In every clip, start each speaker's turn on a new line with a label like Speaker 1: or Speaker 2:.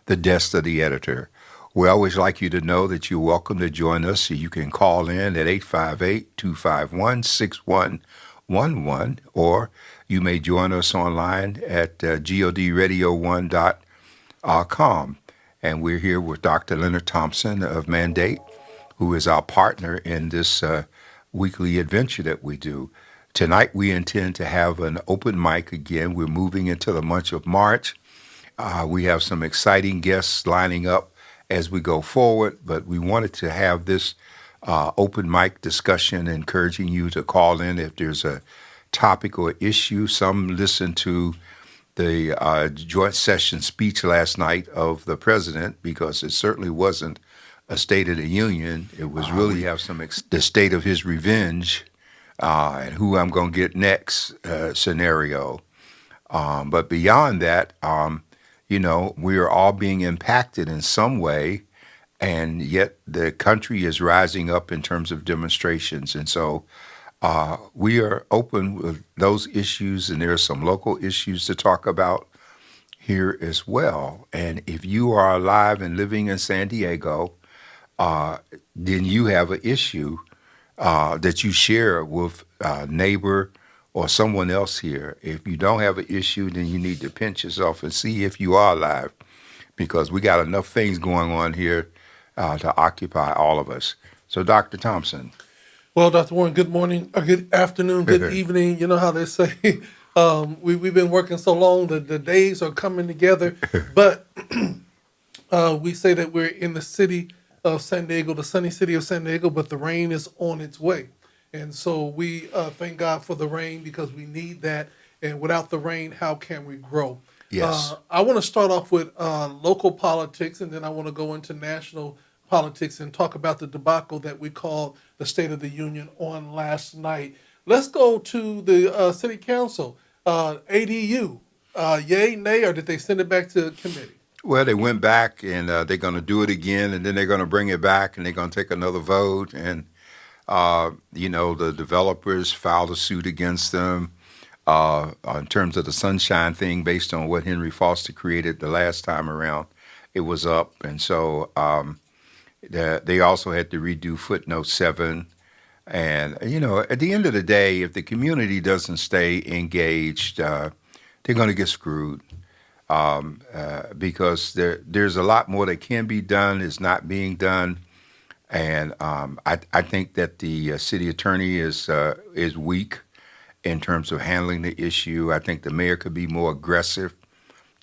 Speaker 1: the desk of the editor. We always like you to know that you're welcome to join us. You can call in at 858-251-6111, or you may join us online at godradio1.com. And we're here with Dr. Leonard Thompson of Mandate, who is our partner in this weekly adventure that we do. Tonight, we intend to have an open mic again. We're moving into the month of March. We have some exciting guests lining up as we go forward, but we wanted to have this open mic discussion, encouraging you to call in if there's a topic or issue. Some listened to the joint session speech last night of the president, because it certainly wasn't a State of the Union. It was really have some the state of his revenge and who I'm going to get next scenario. But beyond that, we are all being impacted in some way, and yet the country is rising up in terms of demonstrations. And so we are open with those issues, and there are some local issues to talk about here as well. And if you are alive and living in San Diego, then you have an issue that you share with a neighbor or someone else here. If you don't have an issue, then you need to pinch yourself and see if you are alive, because we got enough things going on here to occupy all of us. So, Dr. Thompson.
Speaker 2: Well, Dr. Warren, good morning, or good afternoon, good evening. You know how they say, we've been working so long that the days are coming together. But we say that we're in the city of San Diego, the sunny city of San Diego, but the rain is on its way. And so we thank God for the rain, because we need that. And without the rain, how can we grow?
Speaker 1: Yes.
Speaker 2: I want to start off with local politics, and then I want to go into national politics and talk about the debacle that we called the State of the Union on last night. Let's go to the City Council. ADU, yay, nay, or did they send it back to committee?
Speaker 1: Well, they went back, and they're going to do it again, and then they're going to bring it back, and they're going to take another vote. And the developers filed a suit against them in terms of the sunshine thing, based on what Henry Foster created the last time around. It was up, and so they also had to redo footnote 7. And at the end of the day, if the community doesn't stay engaged, they're going to get screwed, because there's a lot more that can be done is not being done. And I think that the city attorney is weak in terms of handling the issue. I think the mayor could be more aggressive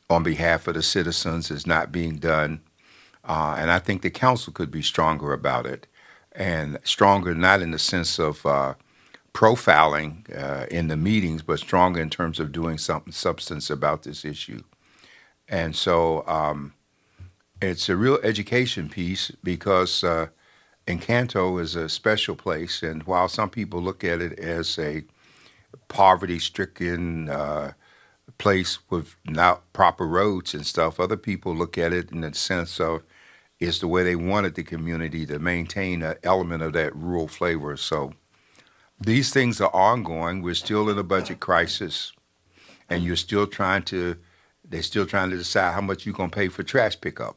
Speaker 1: on behalf of the citizens. It's not being done. And I think the council could be stronger about it, and stronger not in the sense of profiling in the meetings, but stronger in terms of doing something substance about this issue. And so it's a real education piece, because Encanto is a special place, and while some people look at it as a poverty-stricken place with not proper roads and stuff, other people look at it in the sense of it's the way they wanted the community to maintain an element of that rural flavor. So these things are ongoing. We're still in a budget crisis, and they're still trying to decide how much you're going to pay for trash pickup.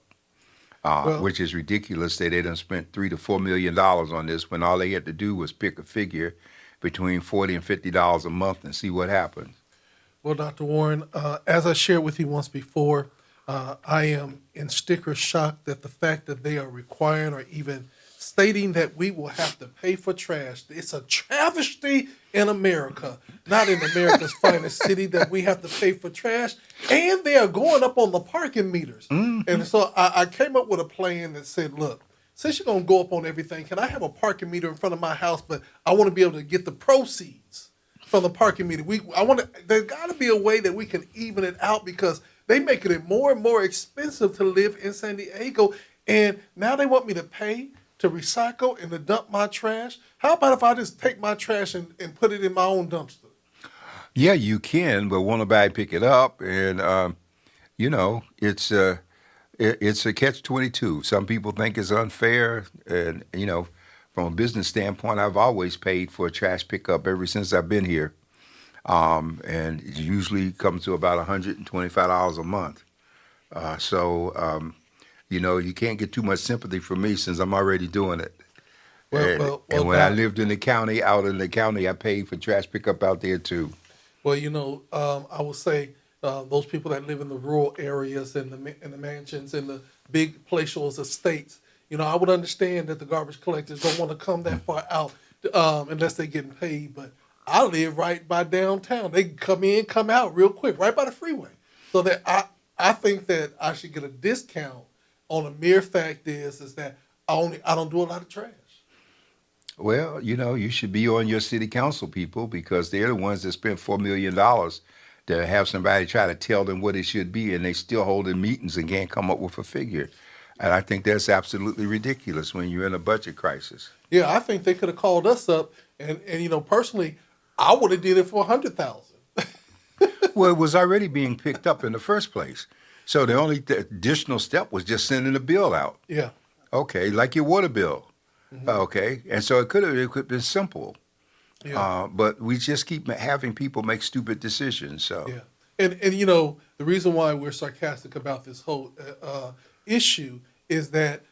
Speaker 1: Which is ridiculous that they done spent $3 to $4 million on this, when all they had to do was pick a figure between $40 and $50 a month and see what happens.
Speaker 2: Well, Dr. Warren, as I shared with you once before, I am in sticker shock that the fact that they are requiring, or even stating, that we will have to pay for trash. It's a travesty in America, not in America's finest city, that we have to pay for trash. And they are going up on the parking meters. Mm-hmm. And so I came up with a plan that said, look, since you're going to go up on everything, can I have a parking meter in front of my house, but I want to be able to get the proceeds from the parking meter. There's got to be a way that we can even it out, because they making it more and more expensive to live in San Diego. And now they want me to pay to recycle and to dump my trash. How about if I just take my trash and put it in my own dumpster?
Speaker 1: Yeah, you can, but won't nobody pick it up? And, it's a catch-22. Some people think it's unfair. And, from a business standpoint, I've always paid for a trash pickup ever since I've been here. And it usually comes to about $125 a month. So you can't get too much sympathy from me since I'm already doing it.
Speaker 2: Well,
Speaker 1: And,
Speaker 2: well, well,
Speaker 1: and when I
Speaker 2: Doc.
Speaker 1: lived in the county, out in the county, I paid for trash pickup out there too.
Speaker 2: Well, I would say those people that live in the rural areas and the mansions and the big palatial estates. I would understand that the garbage collectors don't want to come that far out unless they're getting paid. But I live right by downtown. They can come in, come out real quick, right by the freeway. So that I think that I should get a discount on the mere fact is that I don't do a lot of trash.
Speaker 1: Well, you should be on your city council people because they're the ones that spent $4 million to have somebody try to tell them what it should be, and they still holding meetings and can't come up with a figure. And I think that's absolutely ridiculous when you're in a budget crisis.
Speaker 2: Yeah, I think they could have called us up, and personally, I would have did it for 100,000.
Speaker 1: Well, it was already being picked up in the first place. So the only additional step was just sending a bill out.
Speaker 2: Yeah.
Speaker 1: Okay, like your water bill. Okay, and so it could have been simple.
Speaker 2: Yeah.
Speaker 1: But we just keep having people make stupid decisions. So
Speaker 2: Yeah, and the reason why we're sarcastic about this whole issue is that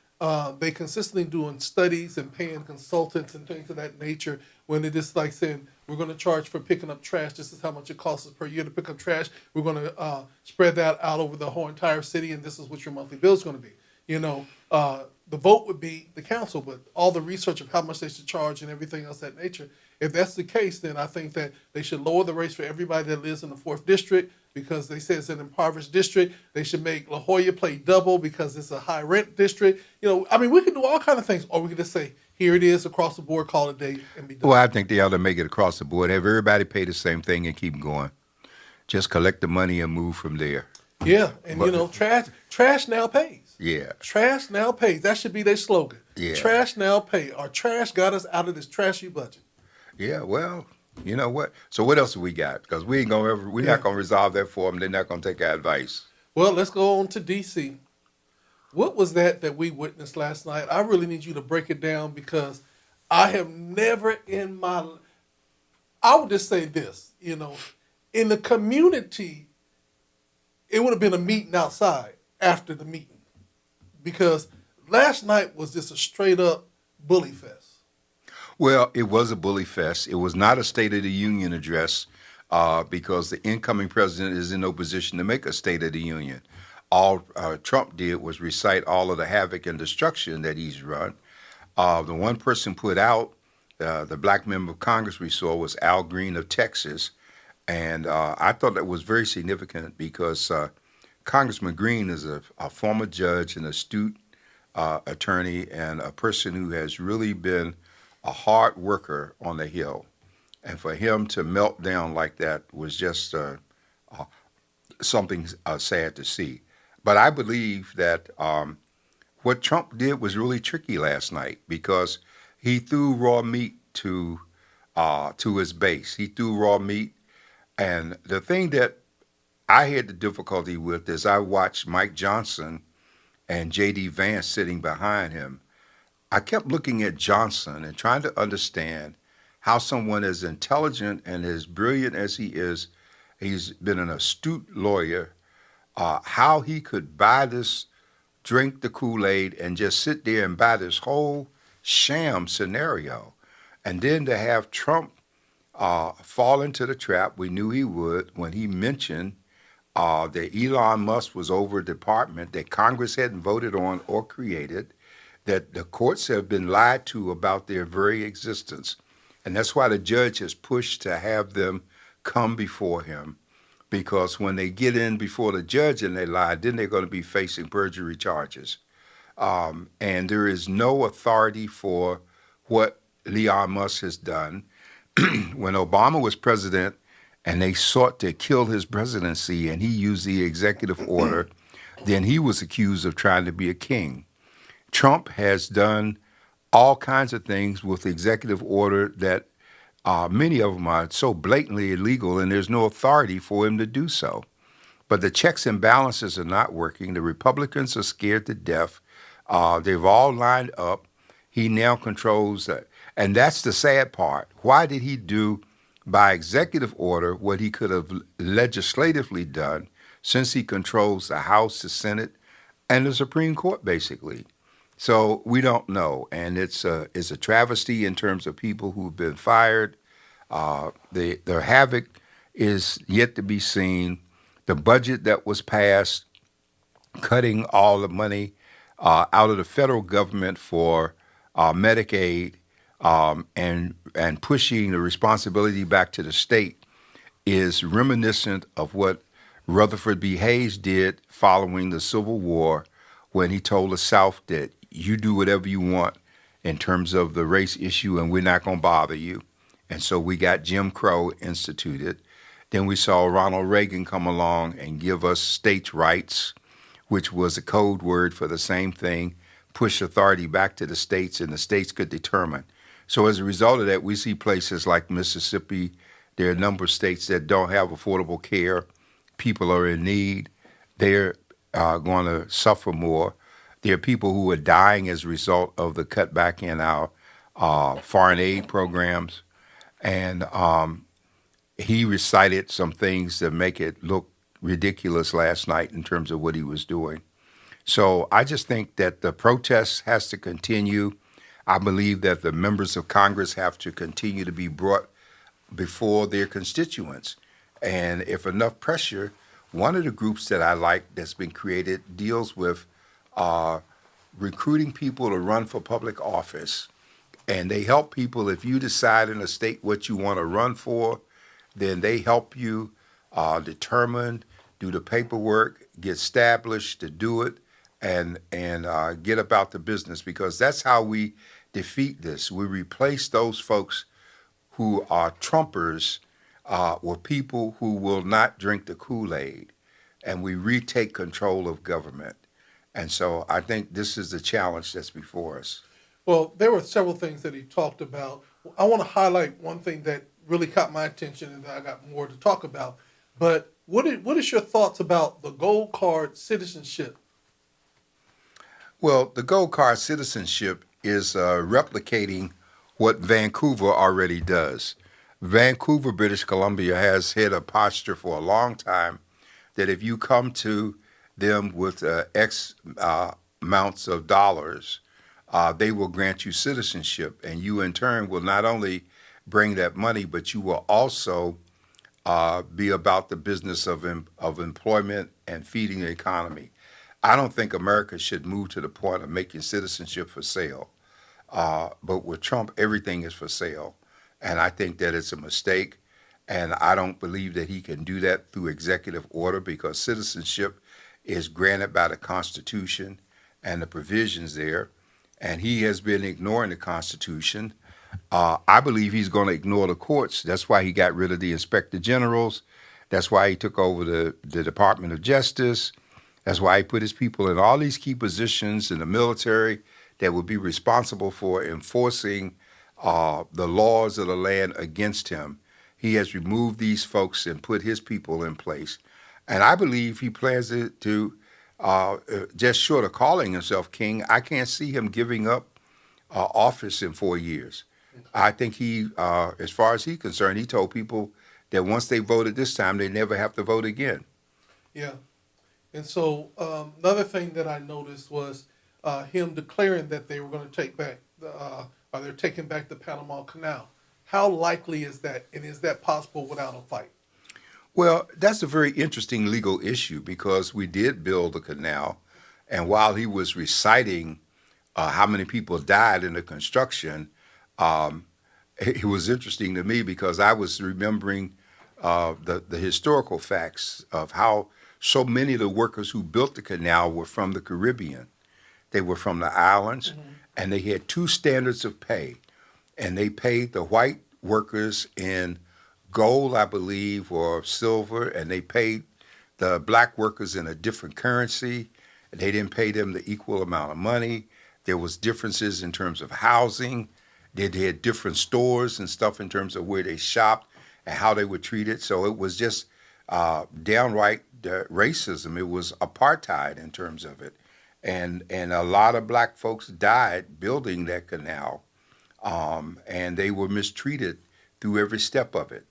Speaker 2: they consistently doing studies and paying consultants and things of that nature when it is like saying we're going to charge for picking up trash. This is how much it costs us per year to pick up trash. We're going to spread that out over the whole entire city, and this is what your monthly bill is going to be. The vote would be the council, but all the research of how much they should charge and everything else of that nature. If that's the case, then I think that they should lower the rates for everybody that lives in the 4th district because they say it's an impoverished district. They should make La Jolla pay double because it's a high rent district. We could do all kind of things, or we could just say, here it is across the board, call it a day, and be done.
Speaker 1: well, I think they ought to make it across the board. Have everybody pay the same thing and keep going. Just collect the money and move from there.
Speaker 2: Yeah, and
Speaker 1: But-
Speaker 2: trash now pays.
Speaker 1: Yeah.
Speaker 2: Trash now pays. That should be their slogan.
Speaker 1: Yeah.
Speaker 2: Trash now pay. Our trash got us out of this trashy budget.
Speaker 1: Yeah, well, you know what? So what else do we got? Because we're
Speaker 2: Yeah.
Speaker 1: not gonna resolve that for them. They're not gonna take our advice.
Speaker 2: Well, let's go on to DC. What was that we witnessed last night? I really need you to break it down because I have never I would just say this, in the community, it would have been a meeting outside after the meeting because last night was just a straight up bully fest.
Speaker 1: Well, it was a bully fest. It was not a State of the Union address because the incoming president is in no position to make a State of the Union. All Trump did was recite all of the havoc and destruction that he's run. The one person put out, the black member of Congress we saw was Al Green of Texas. And I thought that was very significant because Congressman Green is a former judge, an astute attorney, and a person who has really been a hard worker on the Hill. And for him to melt down like that was just something sad to see. But I believe that what Trump did was really tricky last night because he threw raw meat to his base. He threw raw meat. And the thing that I had the difficulty with is I watched Mike Johnson and J.D. Vance sitting behind him. I kept looking at Johnson and trying to understand how someone as intelligent and as brilliant as he is, he's been an astute lawyer, how he could buy this, drink the Kool-Aid, and just sit there and buy this whole sham scenario. And then to have Trump fall into the trap, we knew he would, when he mentioned that Elon Musk was over a department that Congress hadn't voted on or created, that the courts have been lied to about their very existence. And that's why the judge has pushed to have them come before him. Because when they get in before the judge and they lie, then they're going to be facing perjury charges. And there is no authority for what Elon Musk has done. When Obama was president and they sought to kill his presidency and he used the executive order, then he was accused of trying to be a king. Trump has done all kinds of things with executive order that many of them are so blatantly illegal and there's no authority for him to do so. But the checks and balances are not working. The Republicans are scared to death. They've all lined up. He now controls that. And that's the sad part. Why did he do by executive order what he could have legislatively done since he controls the House, the Senate, and the Supreme Court, basically. So we don't know, and it's a travesty in terms of people who've been fired. The havoc is yet to be seen. The budget that was passed, cutting all the money out of the federal government for Medicaid, and pushing the responsibility back to the state, is reminiscent of what Rutherford B. Hayes did following the Civil War, when he told the South that you do whatever you want in terms of the race issue, and we're not going to bother you. And so we got Jim Crow instituted. Then we saw Ronald Reagan come along and give us states' rights, which was a code word for the same thing, push authority back to the states, and the states could determine. So as a result of that, we see places like Mississippi. There are a number of states that don't have affordable care. People are in need. They're going to suffer more. There are people who are dying as a result of the cutback in our foreign aid programs. And he recited some things that make it look ridiculous last night in terms of what he was doing. So I just think that the protest has to continue. I believe that the members of Congress have to continue to be brought before their constituents. And if enough pressure, one of the groups that I like that's been created deals with recruiting people to run for public office. And they help people. If you decide in a state what you want to run for, then they help you determine, do the paperwork, get established to do it, and get about the business, because that's how we defeat this. We replace those folks who are Trumpers with people who will not drink the Kool-Aid, and we retake control of government. And so I think this is the challenge that's before us.
Speaker 2: Well, there were several things that he talked about. I want to highlight one thing that really caught my attention, and I got more to talk about. But what is your thoughts about the gold card citizenship?
Speaker 1: Well, the gold card citizenship is replicating what Vancouver already does. Vancouver, British Columbia, has had a posture for a long time that if you come to them with X amounts of dollars, they will grant you citizenship, and you in turn will not only bring that money, but you will also be about the business of employment and feeding the economy. I don't think America should move to the point of making citizenship for sale. But with Trump, everything is for sale. And I think that it's a mistake. And I don't believe that he can do that through executive order, because citizenship is granted by the Constitution and the provisions there. And he has been ignoring the Constitution. I believe he's going to ignore the courts. That's why he got rid of the inspector generals. That's why he took over the Department of Justice. That's why he put his people in all these key positions in the military that would be responsible for enforcing the laws of the land against him. He has removed these folks and put his people in place. And I believe he plans to just short of calling himself king, I can't see him giving up office in 4 years. I think he, as far as he's concerned, he told people that once they voted this time, they never have to vote again.
Speaker 2: Yeah. And so another thing that I noticed was him declaring that they were going to take back, or they're taking back the Panama Canal. How likely is that, and is that possible without a fight?
Speaker 1: Well, that's a very interesting legal issue, because we did build the canal, and while he was reciting how many people died in the construction, it was interesting to me because I was remembering the historical facts of how so many of the workers who built the canal were from the Caribbean. They were from the islands, and they had two standards of pay. And they paid the white workers in gold, I believe, or silver, and they paid the black workers in a different currency. They didn't pay them the equal amount of money. There was differences in terms of housing. They had different stores and stuff in terms of where they shopped and how they were treated. So it was just downright racism. It was apartheid in terms of it. And a lot of black folks died building that canal, and they were mistreated through every step of it.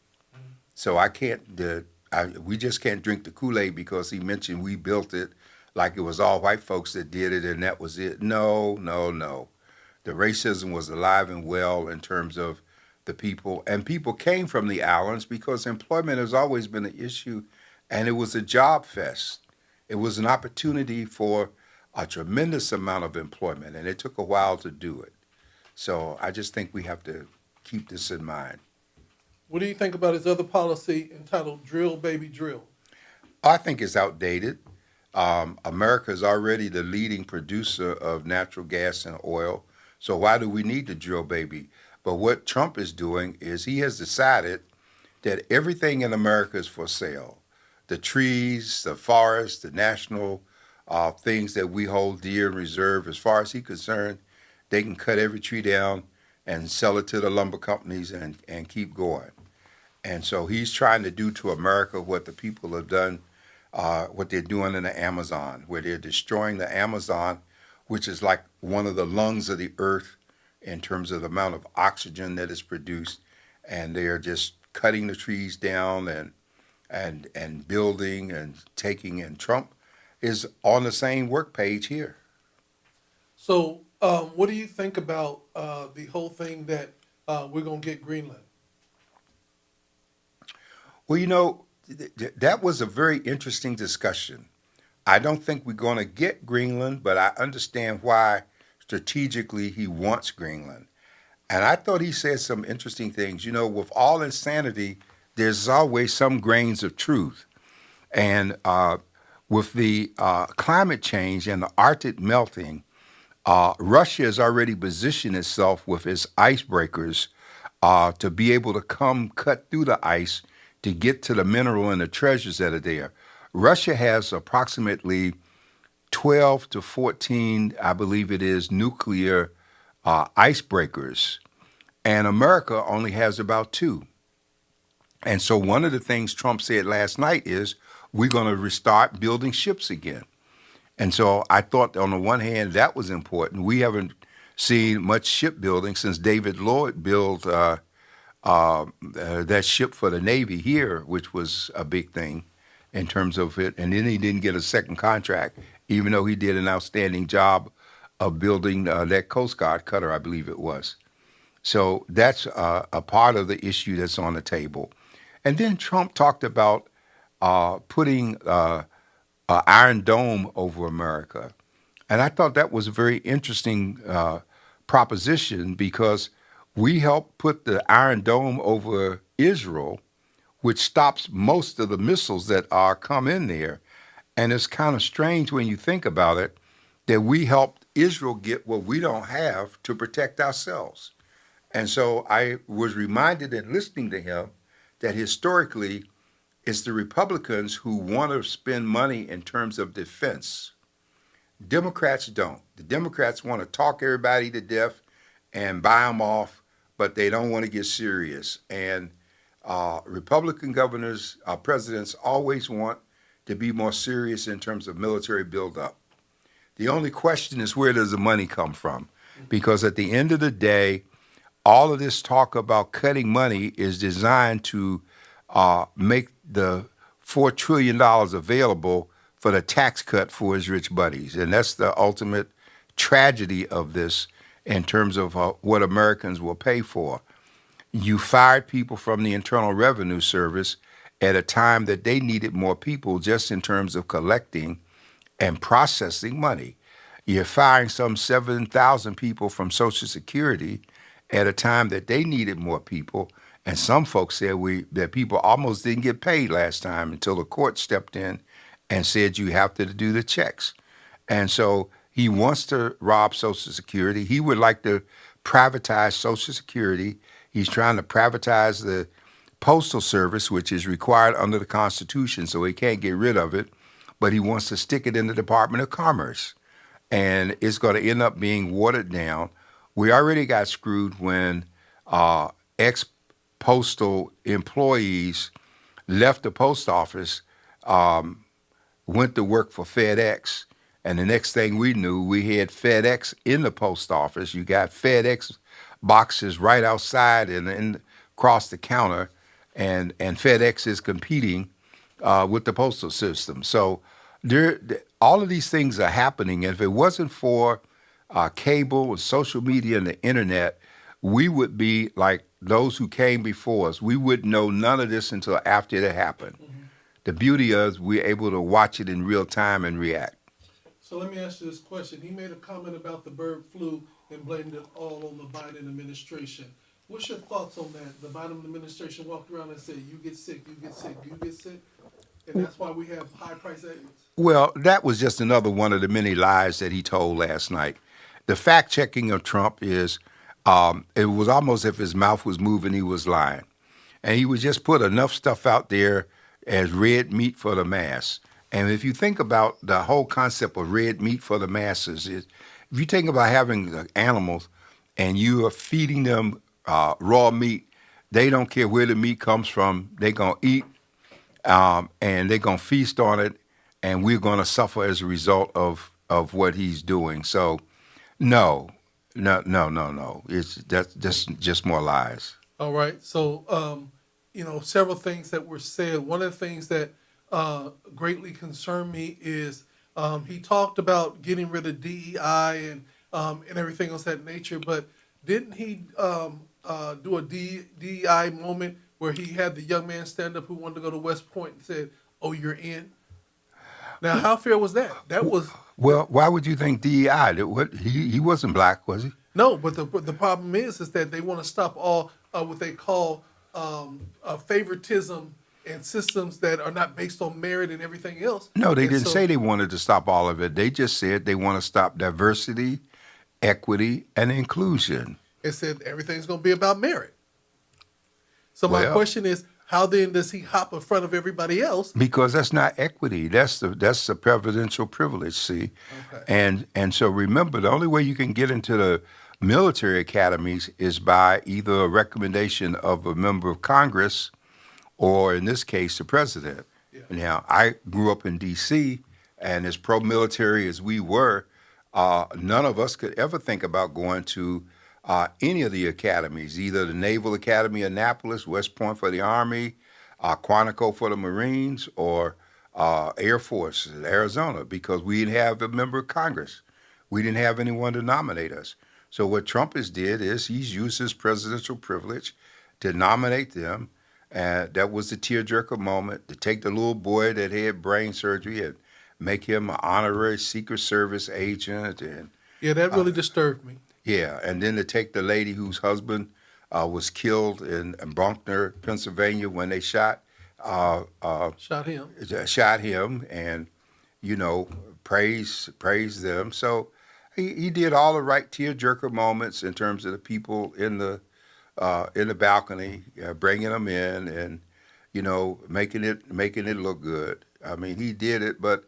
Speaker 1: So I can't we just can't drink the Kool-Aid because he mentioned we built it like it was all white folks that did it and that was it. No, no, no. The racism was alive and well in terms of the people, and people came from the islands because employment has always been an issue, and it was a job fest. It was an opportunity for a tremendous amount of employment, and it took a while to do it. So I just think we have to keep this in mind.
Speaker 2: What do you think about his other policy entitled "Drill, Baby, Drill"?
Speaker 1: I think it's outdated. America is already the leading producer of natural gas and oil. So why do we need to drill, baby? But what Trump is doing is he has decided that everything in America is for sale. The trees, the forests, the national things that we hold dear and reserve, as far as he's concerned, they can cut every tree down and sell it to the lumber companies and keep going. And so he's trying to do to America what the people have done, what they're doing in the Amazon, where they're destroying the Amazon, which is like one of the lungs of the earth in terms of the amount of oxygen that is produced. And they are just cutting the trees down and building and taking. And Trump is on the same work page here.
Speaker 2: So, what do you think about the whole thing that we're going to get Greenland?
Speaker 1: Well, that was a very interesting discussion. I don't think we're going to get Greenland, but I understand why strategically he wants Greenland. And I thought he said some interesting things. With all insanity, there's always some grains of truth. And with the climate change and the Arctic melting, Russia has already positioned itself with its icebreakers to be able to come cut through the ice to get to the mineral and the treasures that are there. Russia has approximately 12 to 14, I believe it is, nuclear icebreakers, and America only has about 2. And so one of the things Trump said last night is we're going to restart building ships again. And so I thought on the one hand that was important. We haven't seen much shipbuilding since David Lloyd built that ship for the Navy here, which was a big thing in terms of it. And then he didn't get a second contract, even though he did an outstanding job of building that Coast Guard cutter, I believe it was. So that's a part of the issue that's on the table. And then Trump talked about putting an Iron Dome over America. And I thought that was a very interesting proposition because we helped put the Iron Dome over Israel, which stops most of the missiles that are come in there. And it's kind of strange when you think about it that we helped Israel get what we don't have to protect ourselves. And so I was reminded in listening to him that historically it's the Republicans who want to spend money in terms of defense. Democrats don't. The Democrats want to talk everybody to death and buy them off, but they don't want to get serious. And Republican governors, presidents always want to be more serious in terms of military buildup. The only question is where does the money come from? Because at the end of the day, all of this talk about cutting money is designed to make the $4 trillion available for the tax cut for his rich buddies. And that's the ultimate tragedy of this in terms of what Americans will pay for. You fired people from the Internal Revenue Service at a time that they needed more people just in terms of collecting and processing money. You're firing some 7,000 people from Social Security at a time that they needed more people. And some folks said that people almost didn't get paid last time until the court stepped in and said you have to do the checks. And so he wants to rob Social Security. He would like to privatize Social Security. He's trying to privatize the Postal Service, which is required under the Constitution, so he can't get rid of it. But he wants to stick it in the Department of Commerce. And it's going to end up being watered down. We already got screwed when ex-postal employees left the post office, went to work for FedEx, and the next thing we knew, we had FedEx in the post office. You got FedEx boxes right outside and across the counter, and FedEx is competing with the postal system. So all of these things are happening. And if it wasn't for cable and social media and the internet, we would be like those who came before us. We wouldn't know none of this until after it happened.
Speaker 2: Mhm.
Speaker 1: The beauty is we're able to watch it in real time and react.
Speaker 2: So let me ask you this question. He made a comment about the bird flu and blamed it all on the Biden administration. What's your thoughts on that? The Biden administration walked around and said, "You get sick, you get sick, you get sick," and that's why we have high price eggs.
Speaker 1: Well, that was just another one of the many lies that he told last night. The fact checking of Trump is it was almost if his mouth was moving, he was lying. And he would just put enough stuff out there as red meat for the mass. And if you think about the whole concept of red meat for the masses, is if you think about having animals and you are feeding them raw meat, they don't care where the meat comes from. They're going to eat and they're going to feast on it, and we're going to suffer as a result of what he's doing. So, no, no, no, no, no. That's just more lies.
Speaker 2: All right. So, several things that were said. One of the things that greatly concerned me is he talked about getting rid of DEI and everything else that nature. But didn't he do a DEI moment where he had the young man stand up who wanted to go to West Point and said, "Oh, you're in"? Now, how fair was that? That was
Speaker 1: Well, why would you think DEI? What he wasn't black, was he?
Speaker 2: no. But the problem is that they want to stop all what they call favoritism and systems that are not based on merit and everything else.
Speaker 1: No, they
Speaker 2: And
Speaker 1: didn't
Speaker 2: so
Speaker 1: say they wanted to stop all of it. They just said they want to stop diversity, equity, and inclusion.
Speaker 2: it said everything's going to be about merit. So my
Speaker 1: Well,
Speaker 2: question is, how then does he hop in front of everybody else?
Speaker 1: because that's not equity. That's the presidential privilege. See,
Speaker 2: Okay.
Speaker 1: and so remember, the only way you can get into the military academies is by either a recommendation of a member of Congress, or in this case, the president.
Speaker 2: Yeah.
Speaker 1: Now, I grew up in D.C., and as pro-military as we were, none of us could ever think about going to any of the academies, either the Naval Academy, Annapolis, West Point for the Army, Quantico for the Marines, or Air Force, Arizona, because we didn't have a member of Congress. We didn't have anyone to nominate us. So what Trump has did is he's used his presidential privilege to nominate them. And that was the tearjerker moment, to take the little boy that had brain surgery and make him an honorary Secret Service agent. And
Speaker 2: Yeah, that really disturbed me.
Speaker 1: yeah, and then to take the lady whose husband was killed in Bruckner, Pennsylvania, when they uh, uh,
Speaker 2: Shot him.
Speaker 1: shot him, and praise them. So he did all the right tearjerker moments in terms of the people in the balcony, bringing them in, and making it look good. I mean, he did it, but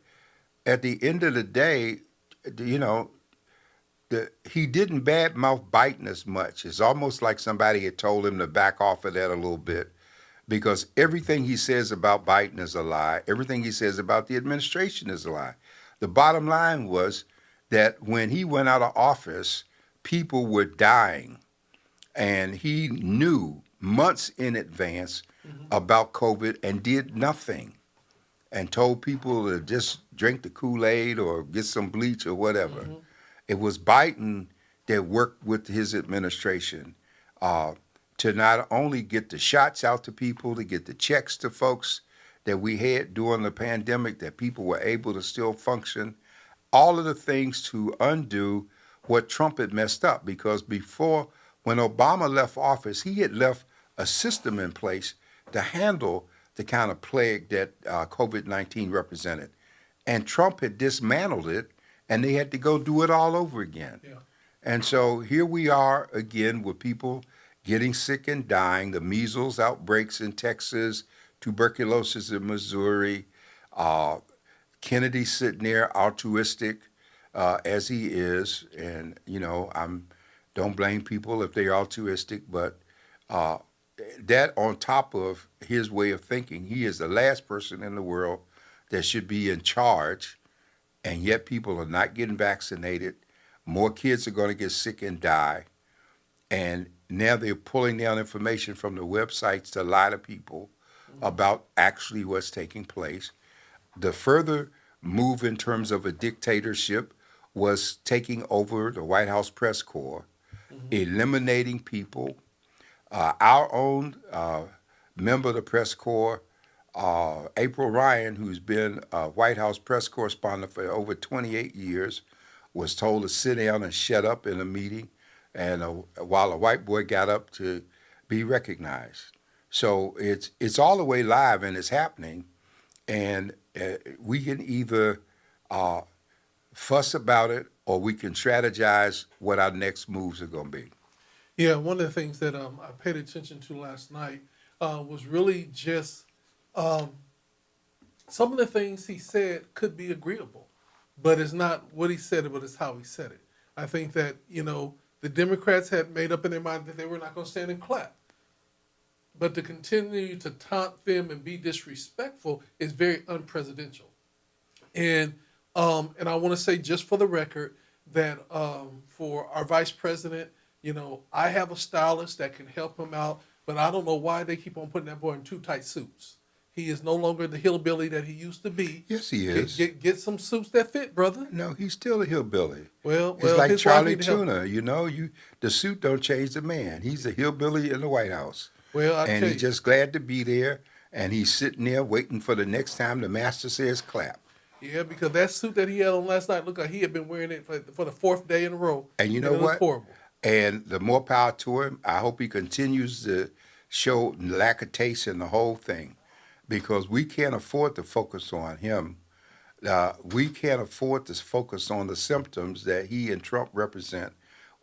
Speaker 1: at the end of the day, you know, he didn't badmouth Biden as much. It's almost like somebody had told him to back off of that a little bit, because everything he says about Biden is a lie. Everything he says about the administration is a lie. The bottom line was that when he went out of office, people were dying, and he knew months in advance about COVID and did nothing, and told people to just drink the Kool-Aid or get some bleach or whatever. It was Biden that worked with his administration to not only get the shots out to people, to get the checks to folks that we had during the pandemic, that people were able to still function, all of the things to undo what Trump had messed up. Because before, when Obama left office, he had left a system in place to handle the kind of plague that COVID-19 represented. And Trump had dismantled it, and they had to go do it all over again.
Speaker 2: Yeah.
Speaker 1: And so here we are again with people getting sick and dying, the measles outbreaks in Texas, tuberculosis in Missouri, Kennedy sitting there altruistic as he is. And, don't blame people if they're altruistic, but that on top of his way of thinking, he is the last person in the world that should be in charge, and yet people are not getting vaccinated. More kids are going to get sick and die. And now they're pulling down information from the websites to lie to people. about actually what's taking place. The further move in terms of a dictatorship was taking over the White House press corps,
Speaker 2: Mm-hmm.
Speaker 1: eliminating people. Our own member of the press corps, April Ryan, who's been a White House press correspondent for over 28 years, was told to sit down and shut up in a meeting, and while a white boy got up to be recognized. So it's all the way live and it's happening, and we can either uh, fuss about it or we can strategize what our next moves are going to be.
Speaker 2: Yeah, one of the things that I paid attention to last night was really just um, some of the things he said could be agreeable, but it's not what he said, but it's how he said it. I think that, the Democrats had made up in their mind that they were not going to stand and clap. But to continue to taunt them and be disrespectful is very unpresidential. And I want to say just for the record that for our vice president, I have a stylist that can help him out, but I don't know why they keep on putting that boy in too tight suits. He is no longer the hillbilly that he used to be.
Speaker 1: Yes, he is.
Speaker 2: Get some suits that fit, brother.
Speaker 1: No, he's still a hillbilly.
Speaker 2: Well,
Speaker 1: It's like
Speaker 2: his wife
Speaker 1: Charlie
Speaker 2: need to help.
Speaker 1: Tuna, the suit don't change the man. He's a hillbilly in the White House.
Speaker 2: Well, I
Speaker 1: And
Speaker 2: tell
Speaker 1: he's
Speaker 2: you,
Speaker 1: just glad to be there, and he's sitting there waiting for the next time the master says clap.
Speaker 2: yeah, because that suit that he had on last night looked like he had been wearing it for the fourth day in a row.
Speaker 1: And you know
Speaker 2: it looked
Speaker 1: what?
Speaker 2: horrible.
Speaker 1: And the more power to him. I hope he continues to show lack of taste in the whole thing, because we can't afford to focus on him. We can't afford to focus on the symptoms that he and Trump represent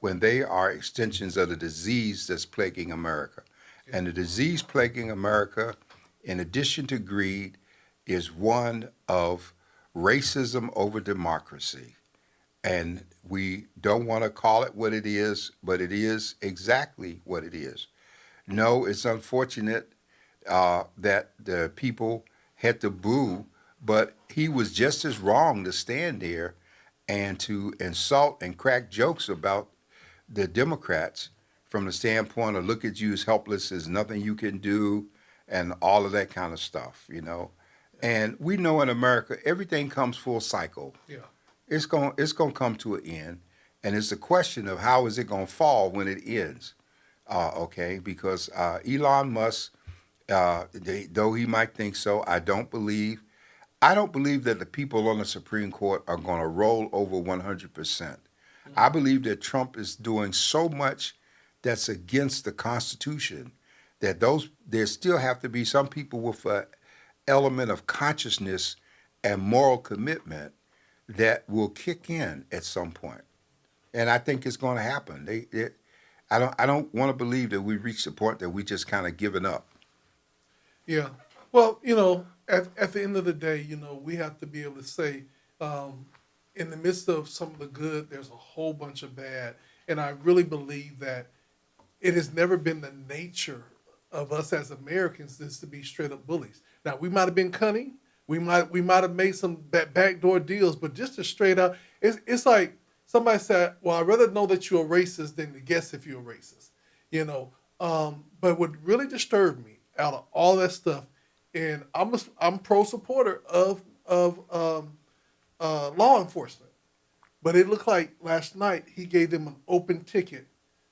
Speaker 1: when they are extensions of the disease that's plaguing America. And the disease plaguing America, in addition to greed, is one of racism over democracy. And we don't want to call it what it is, but it is exactly what it is. No, it's unfortunate that the people had to boo, but he was just as wrong to stand there and to insult and crack jokes about the Democrats from the standpoint of look at you as helpless, there's nothing you can do, and all of that kind of stuff. And we know in America everything comes full cycle.
Speaker 2: Yeah.
Speaker 1: It's going to come to an end, and it's a question of how is it going to fall when it ends. Okay, because Elon Musk, though he might think so, I don't believe that the people on the Supreme Court are going to roll over 100%. I believe that Trump is doing so much that's against the Constitution that there still have to be some people with an element of consciousness and moral commitment that will kick in at some point. And I think it's going to happen. I don't want to believe that we reached the point that we just kind of given up.
Speaker 2: Yeah. Well, at the end of the day, we have to be able to say, in the midst of some of the good, there's a whole bunch of bad. And I really believe that it has never been the nature of us as Americans is to be straight up bullies. Now, we might have been cunning. We might have made some backdoor deals, but just to straight up, it's like somebody said, well, I'd rather know that you're a racist than to guess if you're a racist. But what really disturbed me out of all that stuff, and I'm pro supporter of law enforcement, but it looked like last night he gave them an open ticket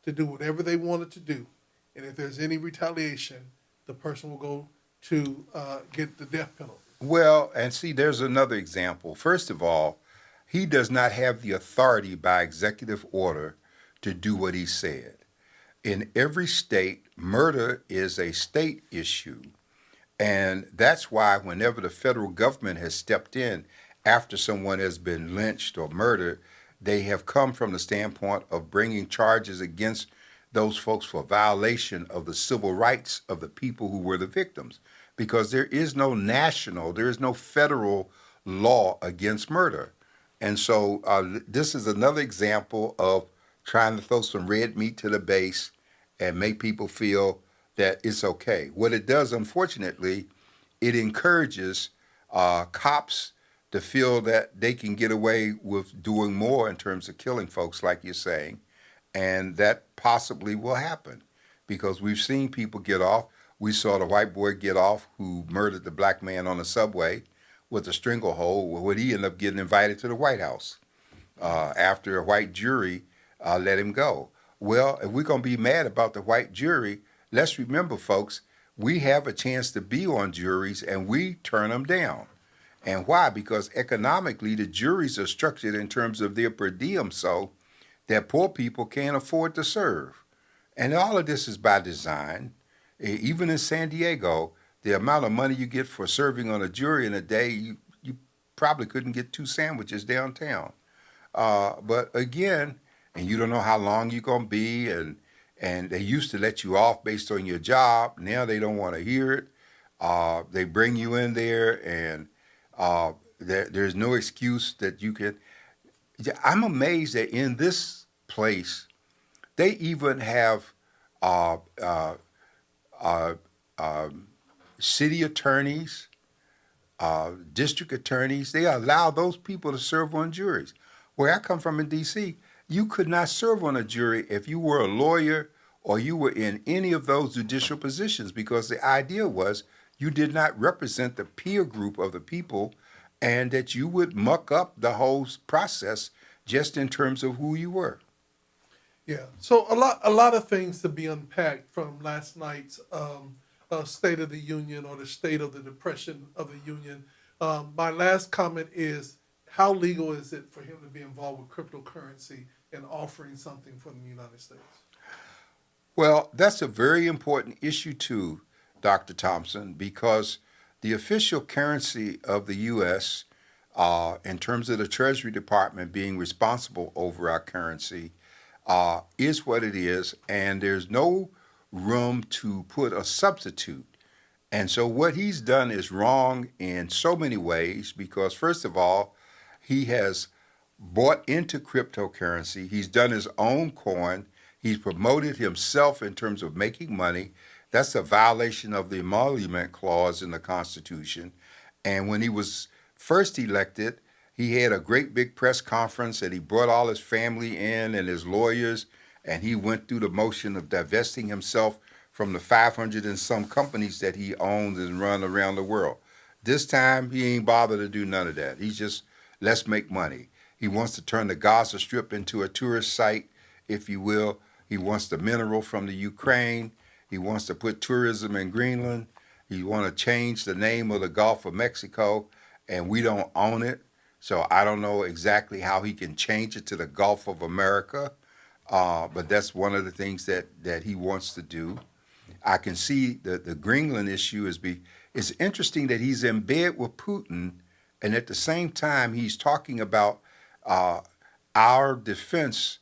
Speaker 2: to do whatever they wanted to do, and if there's any retaliation, the person will go to get the death penalty.
Speaker 1: Well, and see, there's another example. First of all, he does not have the authority by executive order to do what he said. In every state, murder is a state issue. And that's why whenever the federal government has stepped in after someone has been lynched or murdered, they have come from the standpoint of bringing charges against those folks for violation of the civil rights of the people who were the victims. Because there is no federal law against murder. And so this is another example of trying to throw some red meat to the base and make people feel that it's okay. What it does, unfortunately, it encourages cops to feel that they can get away with doing more in terms of killing folks, like you're saying, and that possibly will happen because we've seen people get off. We saw the white boy get off who murdered the black man on the subway with a stranglehold. Well, he ended up getting invited to the White House after a white jury let him go. Well, if we're going to be mad about the white jury, let's remember, folks, we have a chance to be on juries and we turn them down. And why? Because economically, the juries are structured in terms of their per diem so that poor people can't afford to serve. And all of this is by design. Even in San Diego, the amount of money you get for serving on a jury in a day, you probably couldn't get 2 sandwiches downtown. But again, and you don't know how long you're going to be, and they used to let you off based on your job. Now they don't want to hear it. They bring you in there, and there's no excuse that you can. I'm amazed that in this place, they even have uh, uh, uh, city attorneys, district attorneys. They allow those people to serve on juries. Where I come from in D.C., you could not serve on a jury if you were a lawyer or you were in any of those judicial positions because the idea was you did not represent the peer group of the people and that you would muck up the whole process just in terms of who you were.
Speaker 2: Yeah. So a lot of things to be unpacked from last night's State of the Union or the State of the Depression of the Union. My last comment is, how legal is it for him to be involved with cryptocurrency and offering something from the United States?
Speaker 1: Well, that's a very important issue too, Dr. Thompson, because the official currency of the U.S., in terms of the Treasury Department being responsible over our currency, is what it is, and there's no room to put a substitute. And so what he's done is wrong in so many ways because, first of all, he has bought into cryptocurrency. He's done his own coin. He's promoted himself in terms of making money. That's a violation of the emolument clause in the Constitution. And when he was first elected, he had a great big press conference and he brought all his family in and his lawyers, and he went through the motion of divesting himself from the 500 and some companies that he owns and run around the world. This time, he ain't bothered to do none of that. He's just, let's make money. He wants to turn the Gaza Strip into a tourist site, if you will. He wants the mineral from the Ukraine. He wants to put tourism in Greenland. He wants to change the name of the Gulf of Mexico, and we don't own it. So I don't know exactly how he can change it to the Gulf of America, but that's one of the things that he wants to do. I can see that the Greenland issue it's interesting that he's in bed with Putin, and at the same time he's talking about our defense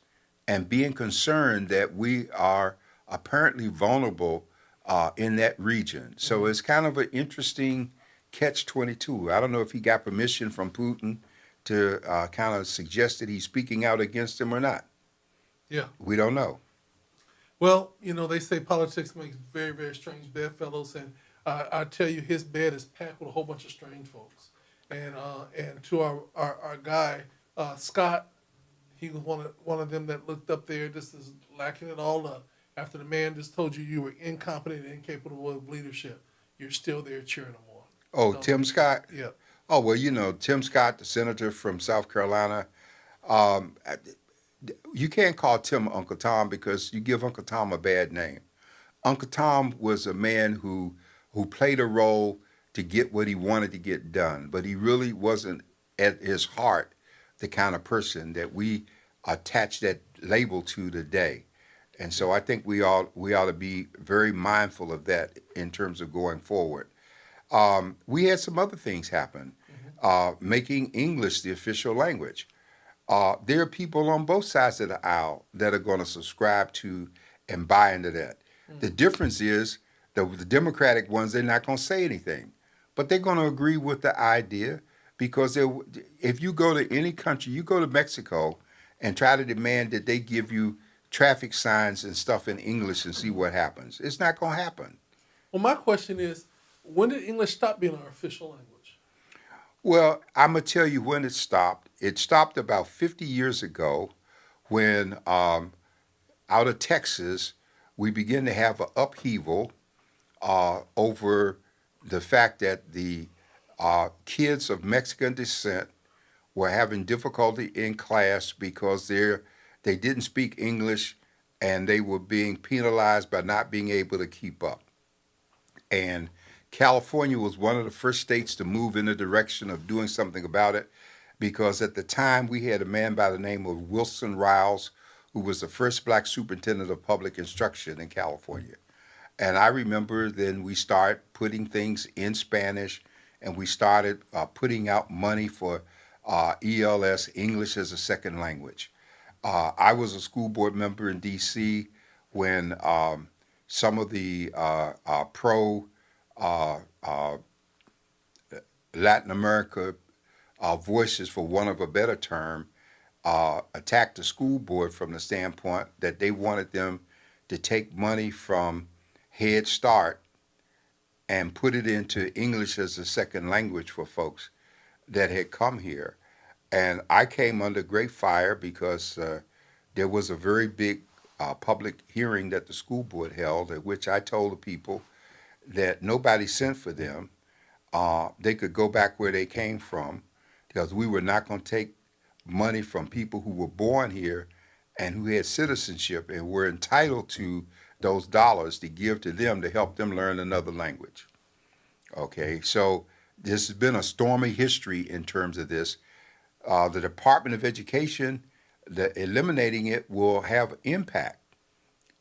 Speaker 1: and being concerned that we are apparently vulnerable in that region. So it's kind of an interesting catch-22. I don't know if he got permission from Putin to kind of suggest that he's speaking out against him or not.
Speaker 2: Yeah.
Speaker 1: We don't know.
Speaker 2: Well, they say politics makes very, very strange bedfellows, and I tell you, his bed is packed with a whole bunch of strange folks. And to our guy Scott, he was one of them that looked up there, just is lacking it all up. After the man just told you were incompetent and incapable of leadership, you're still there cheering him on.
Speaker 1: Oh,
Speaker 2: So,
Speaker 1: Tim Scott?
Speaker 2: yeah.
Speaker 1: Oh, well, Tim Scott, the senator from South Carolina, um, you can't call Tim Uncle Tom because you give Uncle Tom a bad name. Uncle Tom was a man who played a role to get what he wanted to get done, but he really wasn't at his heart the kind of person that we attach that label to today. And so I think we ought to be very mindful of that in terms of going forward. We had some other things happen, making English the official language. There are people on both sides of the aisle that are going to subscribe to and buy into that. The difference is the Democratic ones, they're not going to say anything, but they're going to agree with the idea because if you go to any country, you go to Mexico and try to demand that they give you traffic signs and stuff in English and see what happens. It's not going to happen.
Speaker 2: Well, my question is, when did English stop being our official language?
Speaker 1: Well, I'm going to tell you when it stopped. It stopped about 50 years ago when out of Texas, we began to have an upheaval over the fact that the kids of Mexican descent were having difficulty in class because they didn't speak English and they were being penalized by not being able to keep up. And California was one of the first states to move in the direction of doing something about it because at the time we had a man by the name of Wilson Riles who was the first black superintendent of public instruction in California. And I remember then we started putting things in Spanish and we started putting out money for ELS, English as a second language. I was a school board member in D.C. when some of the pro uh, uh, Latin America voices, for want of a better term, attacked the school board from the standpoint that they wanted them to take money from Head Start and put it into English as a second language for folks that had come here. And I came under great fire because there was a very big public hearing that the school board held, at which I told the people that nobody sent for them. They could go back where they came from because we were not going to take money from people who were born here and who had citizenship and were entitled to those dollars to give to them to help them learn another language. Okay, so this has been a stormy history in terms of this. The Department of Education, eliminating it will have impact,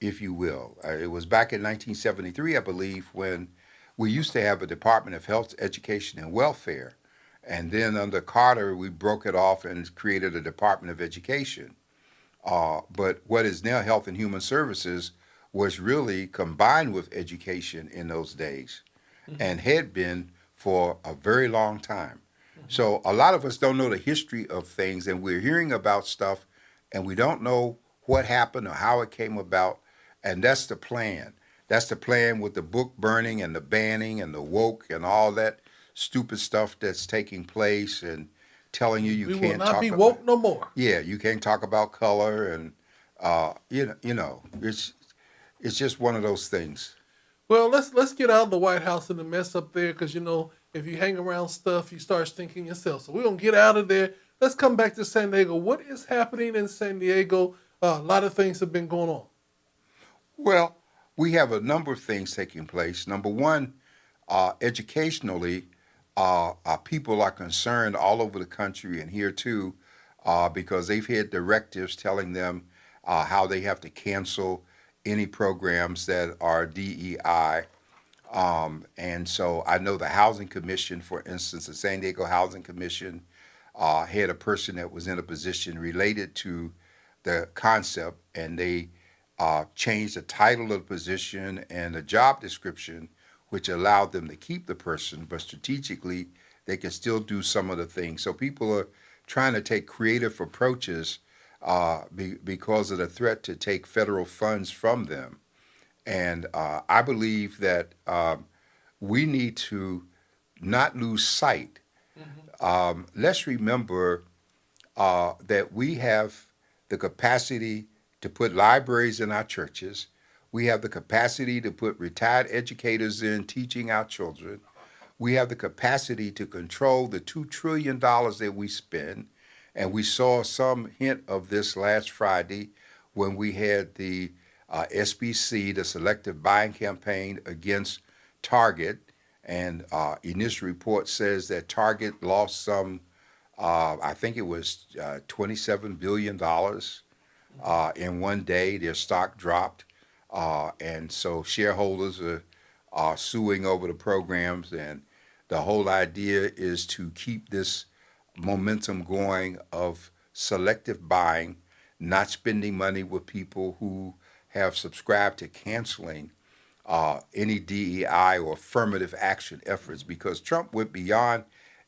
Speaker 1: if you will. It was back in 1973, I believe, when we used to have a Department of Health, Education, and Welfare. And then under Carter, we broke it off and created a Department of Education. But what is now Health and Human Services was really combined with education in those days and had been for a very long time. So a lot of us don't know the history of things, and we're hearing about stuff, and we don't know what happened or how it came about, and that's the plan. That's the plan with the book burning and the banning and the woke and all that stupid stuff that's taking place and telling you you
Speaker 2: We will
Speaker 1: can't
Speaker 2: not
Speaker 1: talk
Speaker 2: be
Speaker 1: about.
Speaker 2: woke no more.
Speaker 1: Yeah, you can't talk about color, and it's just one of those things.
Speaker 2: Well, let's get out of the White House and the mess up there, because if you hang around stuff, you start thinking yourself. So we're gonna get out of there. Let's come back to San Diego. What is happening in San Diego? A lot of things have been going on.
Speaker 1: Well, we have a number of things taking place. Number one, educationally, people are concerned all over the country and here too, because they've had directives telling them how they have to cancel any programs that are DEI. And so I know the Housing Commission, for instance, the San Diego Housing Commission had a person that was in a position related to the concept, and they changed the title of the position and the job description, which allowed them to keep the person, but strategically they can still do some of the things. So people are trying to take creative approaches because of the threat to take federal funds from them. And I believe that we need to not lose sight. Let's remember that we have the capacity to put libraries in our churches. We have the capacity to put retired educators in teaching our children. We have the capacity to control the $2 trillion that we spend. And we saw some hint of this last Friday when we had the SBC, the selective buying campaign against Target. And initial report says that Target lost some, I think it was $27 billion in one day. Their stock dropped. And so shareholders are suing over the programs. And the whole idea is to keep this momentum going of selective buying, not spending money with people who have subscribed to canceling any DEI or affirmative action efforts, because Trump went beyond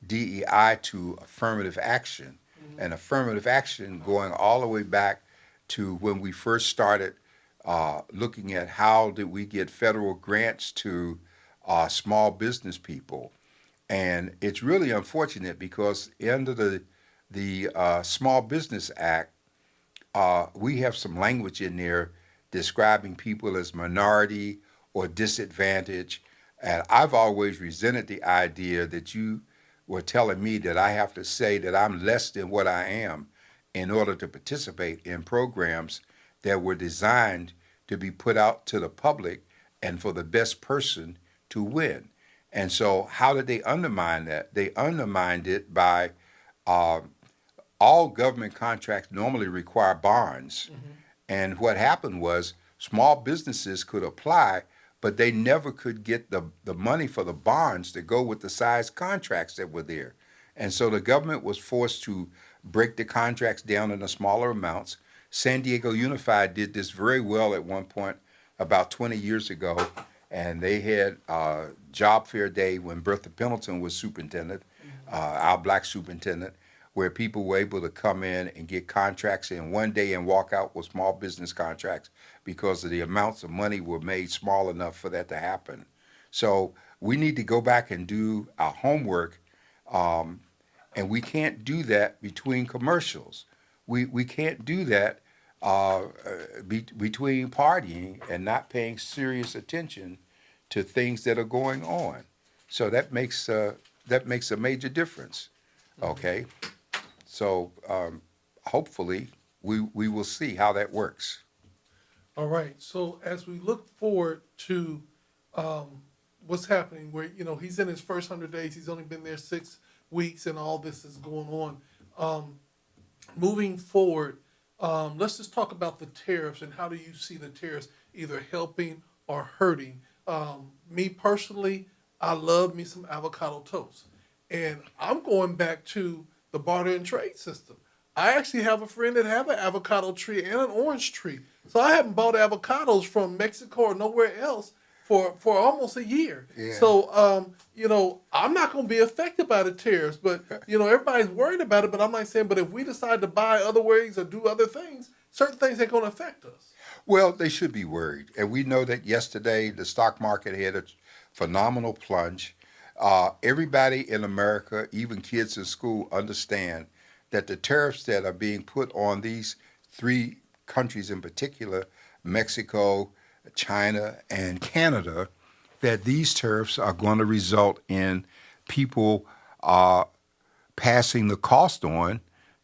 Speaker 1: DEI to affirmative action, and affirmative action going all the way back to when we first started looking at how did we get federal grants to small business people. And it's really unfortunate because under the Small Business Act, we have some language in there describing people as minority or disadvantaged. And I've always resented the idea that you were telling me that I have to say that I'm less than what I am in order to participate in programs that were designed to be put out to the public and for the best person to win. And so, how did they undermine that? They undermined it by uh, all government contracts normally require bonds. And what happened was small businesses could apply, but they never could get the money for the bonds to go with the size contracts that were there. And so the government was forced to break the contracts down into smaller amounts. San Diego Unified did this very well at one point about 20 years ago, and they had job fair day when Bertha Pendleton was superintendent, our black superintendent, where people were able to come in and get contracts in one day and walk out with small business contracts because of the amounts of money were made small enough for that to happen. So we need to go back and do our homework, and we can't do that between commercials. We can't do that between partying and not paying serious attention to things that are going on. So that makes a major difference. Okay. So hopefully we will see how that works.
Speaker 2: All right. So as we look forward to what's happening, where he's in his first 100 days, he's only been there 6 weeks, and all this is going on. Moving forward, let's just talk about the tariffs and how do you see the tariffs either helping or hurting? Me personally, I love me some avocado toast, and I'm going back to the barter and trade system. I actually have a friend that have an avocado tree and an orange tree. So I haven't bought avocados from Mexico or nowhere else for almost a year.
Speaker 1: Yeah.
Speaker 2: So, I'm not going to be affected by the tariffs, but, everybody's worried about it. But I'm like saying, but if we decide to buy other ways or do other things, certain things ain't going to affect us.
Speaker 1: Well, they should be worried. And we know that yesterday the stock market had a phenomenal plunge. Everybody in America, even kids in school, understand that the tariffs that are being put on these 3 countries in particular, Mexico, China, and Canada, that these tariffs are going to result in people passing the cost on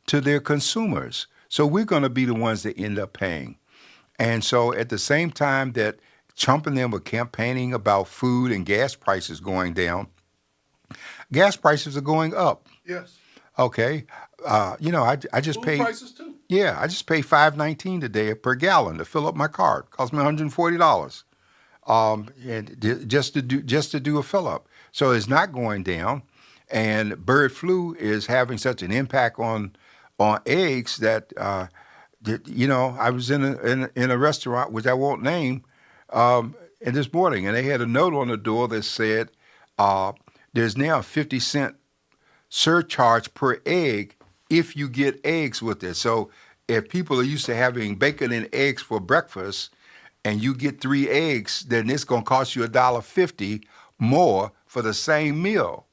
Speaker 1: to their consumers. So we're going to be the ones that end up paying. And so at the same time that Trump and them are campaigning about food and gas prices going down, gas prices are going up.
Speaker 2: Yes.
Speaker 1: Okay. I just
Speaker 2: Food
Speaker 1: paid.
Speaker 2: prices too.
Speaker 1: Yeah, I just paid $5.19 today per gallon to fill up my car. It cost me $140. And just to do a fill up. So it's not going down, and bird flu is having such an impact on eggs that I was in a restaurant which I won't name, and this morning, and they had a note on the door that said there's now a 50-cent surcharge per egg if you get eggs with it. So if people are used to having bacon and eggs for breakfast, and you get 3 eggs, then it's going to cost you $1.50 more for the same meal.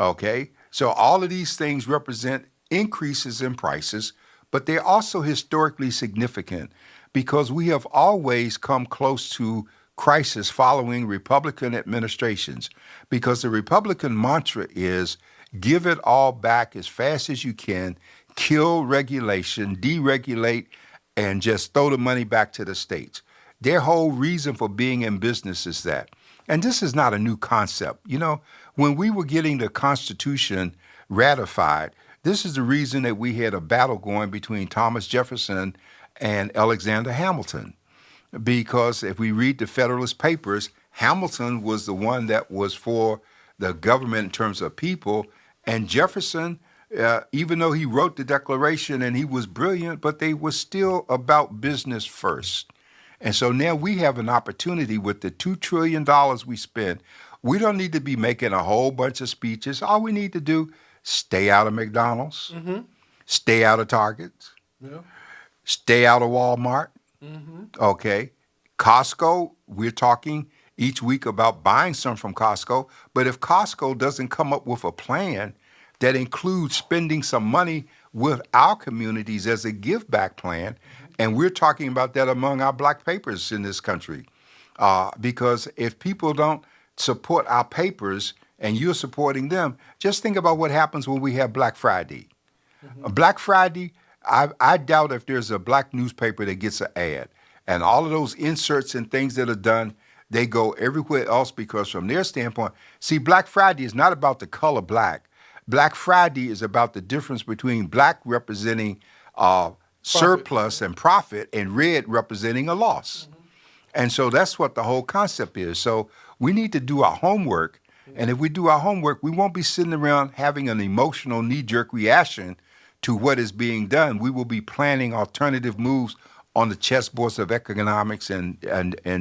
Speaker 1: Okay? So all of these things represent increases in prices, but they're also historically significant because we have always come close to crisis following Republican administrations, because the Republican mantra is give it all back as fast as you can, kill regulation, deregulate, and just throw the money back to the states. Their whole reason for being in business is that. And this is not a new concept. When we were getting the Constitution ratified, this is the reason that we had a battle going between Thomas Jefferson and Alexander Hamilton. Because if we read the Federalist Papers, Hamilton was the one that was for the government in terms of people, and Jefferson, even though he wrote the Declaration and he was brilliant, but they were still about business first. And so now we have an opportunity with the $2 trillion we spend. We don't need to be making a whole bunch of speeches. All we need to do, stay out of McDonald's, stay out of Target, stay out of Walmart. Okay. Costco, we're talking each week about buying some from Costco. But if Costco doesn't come up with a plan that includes spending some money with our communities as a give back plan, and we're talking about that among our black papers in this country. because if people don't support our papers and you're supporting them, just think about what happens when we have Black Friday. Black Friday, I doubt if there's a black newspaper that gets an ad. And all of those inserts and things that are done, they go everywhere else because from their standpoint, see, Black Friday is not about the color black. Black Friday is about the difference between black representing surplus and profit and red representing a loss. And so that's what the whole concept is. So we need to do our homework. And if we do our homework, we won't be sitting around having an emotional knee-jerk reaction to what is being done. We will be planning alternative moves on the chessboards of economics and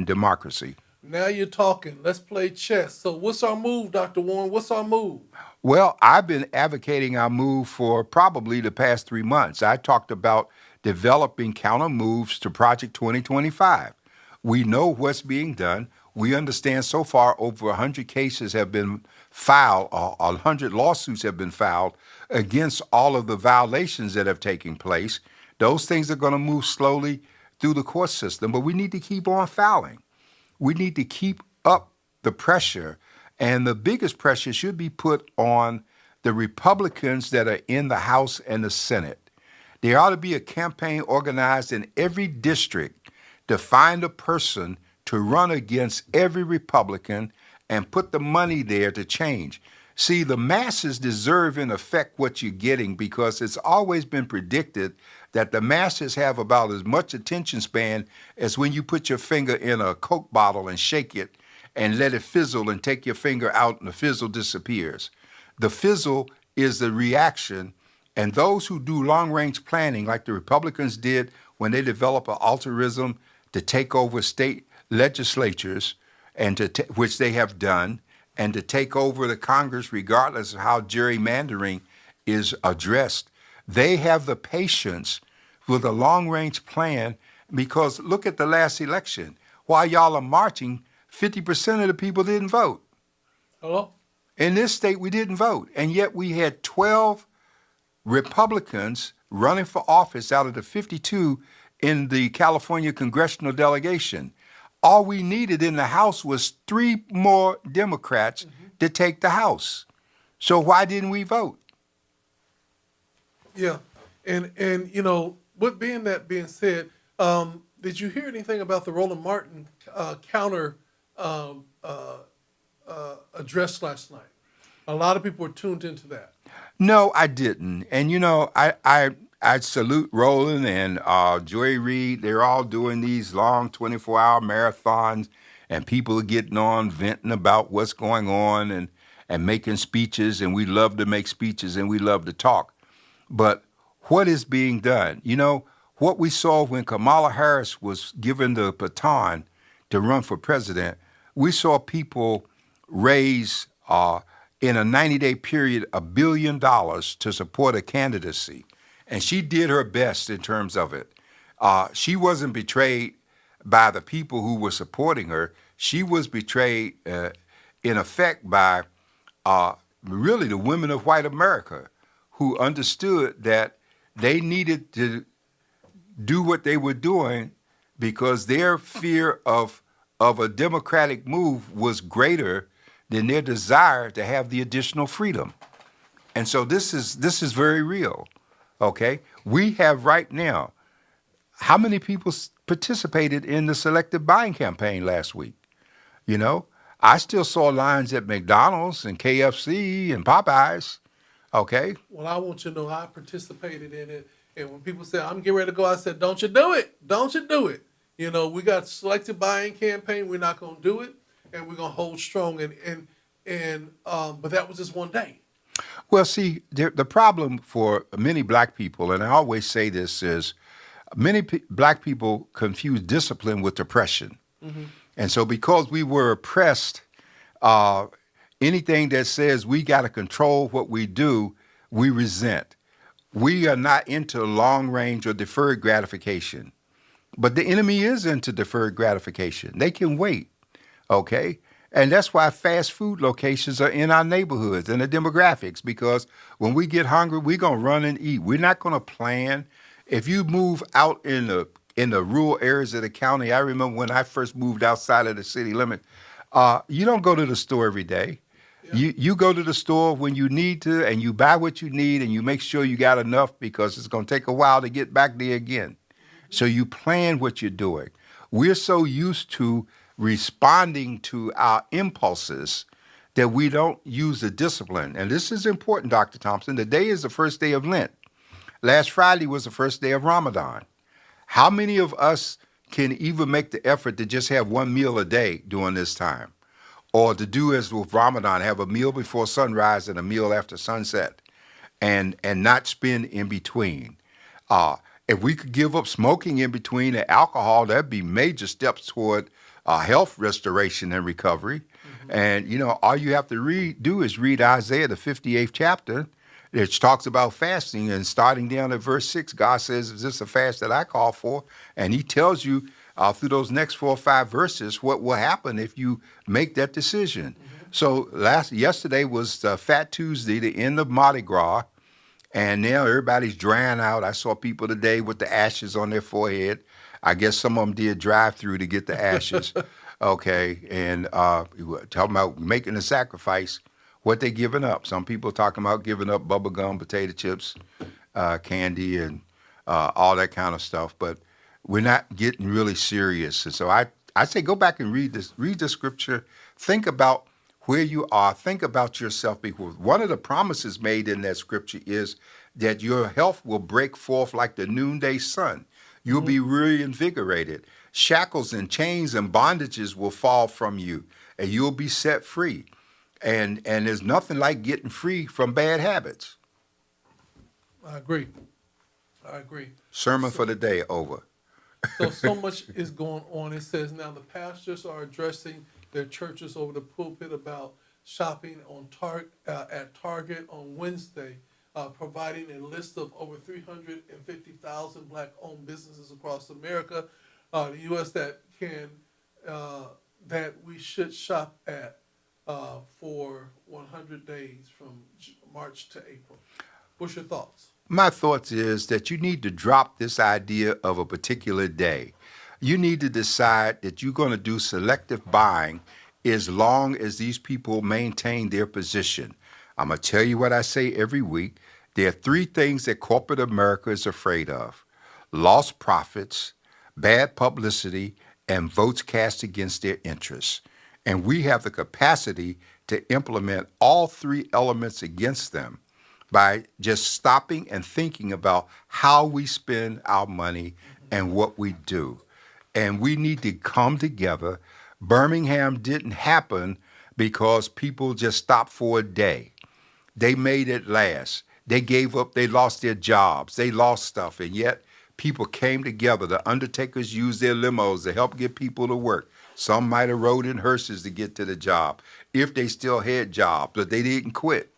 Speaker 1: democracy.
Speaker 2: Now you're talking. Let's play chess. So what's our move, Dr. Warren? What's our move?
Speaker 1: Well, I've been advocating our move for probably the past 3 months. I talked about developing counter moves to Project 2025. We know what's being done. We understand so far over 100 cases have been filed, 100 lawsuits have been filed against all of the violations that have taken place. Those things are going to move slowly through the court system, but we need to keep on filing. We need to keep up the pressure, and the biggest pressure should be put on the Republicans that are in the House and the Senate. There ought to be a campaign organized in every district to find a person to run against every Republican and put the money there to change. See, the masses deserve in effect what you're getting because it's always been predicted that the masses have about as much attention span as when you put your finger in a Coke bottle and shake it and let it fizzle and take your finger out and the fizzle disappears. The fizzle is the reaction, and those who do long-range planning, like the Republicans did when they developed an altruism to take over state legislatures, and which they have done, and to take over the Congress regardless of how gerrymandering is addressed. They have the patience with a long-range plan because look at the last election. While y'all are marching, 50% of the people didn't vote.
Speaker 2: Hello?
Speaker 1: In this state, we didn't vote, and yet we had 12 Republicans running for office out of the 52 in the California congressional delegation. All we needed in the House was 3 more Democrats to take the House. So why didn't we vote?
Speaker 2: Yeah, and you know, that being said, did you hear anything about the Roland Martin counter address last night? A lot of people were tuned into that.
Speaker 1: No, I didn't. And you know, I salute Roland and Joy Reid. They're all doing these long 24-hour marathons, and people are getting on, venting about what's going on and making speeches, and we love to make speeches and we love to talk. But what is being done? You know, what we saw when Kamala Harris was given the baton to run for president, we saw people raise, in a 90-day period, $1 billion to support a candidacy. And she did her best in terms of it. She wasn't betrayed by the people who were supporting her. She was betrayed, in effect, by really the women of white America who understood that they needed to do what they were doing because their fear of a democratic move was greater than their desire to have the additional freedom. And so this is very real. Okay, we have right now, how many people participated in the selective buying campaign last week? You know, I still saw lines at McDonald's and KFC and Popeyes. Okay.
Speaker 2: Well, I want you to know I participated in it. And when people said, I'm getting ready to go, I said, don't you do it. Don't you do it. You know, we got selective buying campaign. We're not going to do it. And we're going to hold strong. But that was just one day.
Speaker 1: Well, see, the problem for many black people, and I always say this, is many black people confuse discipline with oppression. Mm-hmm. And so because we were oppressed, anything that says we got to control what we do, we resent. We are not into long range or deferred gratification. But the enemy is into deferred gratification. They can wait, okay? And that's why fast food locations are in our neighborhoods and the demographics, because when we get hungry, we're going to run and eat. We're not going to plan. If you move out in in the rural areas of the county. I remember when I first moved outside of the city limit, you don't go to the store every day.
Speaker 2: Yeah.
Speaker 1: You go to the store when you need to, and you buy what you need, and you make sure you got enough because it's going to take a while to get back there again. So you plan what you're doing. We're so used to responding to our impulses that we don't use the discipline. And this is important, Dr. Thompson. Today is the first day of Lent. Last Friday was the first day of Ramadan. How many of us can even make the effort to just have one meal a day during this time? Or to do as with Ramadan, have a meal before sunrise and a meal after sunset, and not spend in between. If we could give up smoking in between and alcohol, that'd be major steps toward health restoration and recovery. And, all you have to do is read Isaiah, the 58th chapter, which talks about fasting. And starting down at verse 6, God says, is this a fast that I call for? And he tells you through those next 4 or 5 verses what will happen if you make that decision. So yesterday was Fat Tuesday, the end of Mardi Gras. And now everybody's drying out. I saw people today with the ashes on their forehead. I guess some of them did drive through to get the ashes. Okay, and talking about making a sacrifice, what they giving up. Some people talking about giving up bubble gum, potato chips, candy, and all that kind of stuff. But we're not getting really serious. And so I say go back and read the scripture. Think about where you are. Think about yourself. Because one of the promises made in that scripture is that your health will break forth like the noonday sun. You'll be reinvigorated. Shackles and chains and bondages will fall from you, and you'll be set free. And there's nothing like getting free from bad habits.
Speaker 2: I agree.
Speaker 1: Sermon for the day over.
Speaker 2: So much is going on. It says now the pastors are addressing their churches over the pulpit about shopping at Target on Wednesday, providing a list of over 350,000 black-owned businesses across America, the U.S. that we should shop at for 100 days from March to April. What's your thoughts?
Speaker 1: My thoughts is that you need to drop this idea of a particular day. You need to decide that you're going to do selective buying as long as these people maintain their position. I'm going to tell you what I say every week. There are 3 things that corporate America is afraid of: lost profits, bad publicity, and votes cast against their interests. And we have the capacity to implement all 3 elements against them by just stopping and thinking about how we spend our money and what we do. And we need to come together. Birmingham didn't happen because people just stopped for a day. They made it last. They gave up. They lost their jobs. They lost stuff. And yet people came together. The undertakers used their limos to help get people to work. Some might have rode in hearses to get to the job if they still had jobs, but they didn't quit.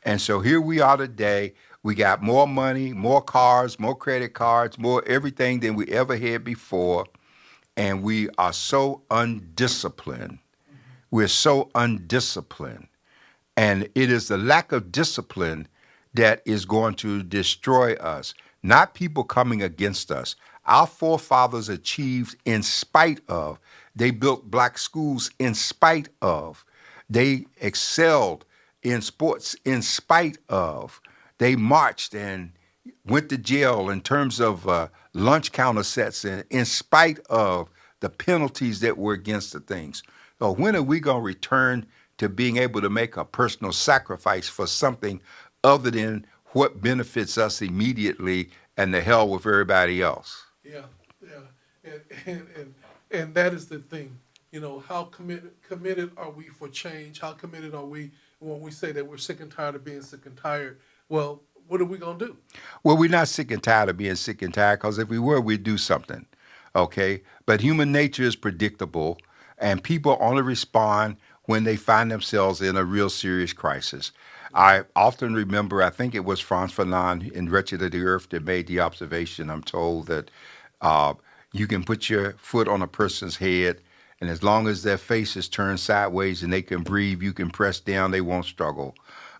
Speaker 1: And so here we are today. We got more money, more cars, more credit cards, more everything than we ever had before. And we are so undisciplined. We're so undisciplined. And it is the lack of discipline that is going to destroy us, not people coming against us. Our forefathers achieved in spite of. They built black schools in spite of. They excelled in sports in spite of. They marched and went to jail in terms of lunch counter sets in spite of the penalties that were against the things. So when are we going to return to being able to make a personal sacrifice for something other than what benefits us immediately and the hell with everybody else?
Speaker 2: Yeah. And that is the thing. How committed are we for change? How committed are we when we say that we're sick and tired of being sick and tired? Well, what are we going to do?
Speaker 1: Well, we're not sick and tired of being sick and tired, because if we were, we'd do something, okay? But human nature is predictable, and people only respond when they find themselves in a real serious crisis. I often remember, I think it was Franz Fanon in Wretched of the Earth that made the observation, I'm told, that you can put your foot on a person's head, and as long as their face is turned sideways and they can breathe, you can press down, they won't struggle.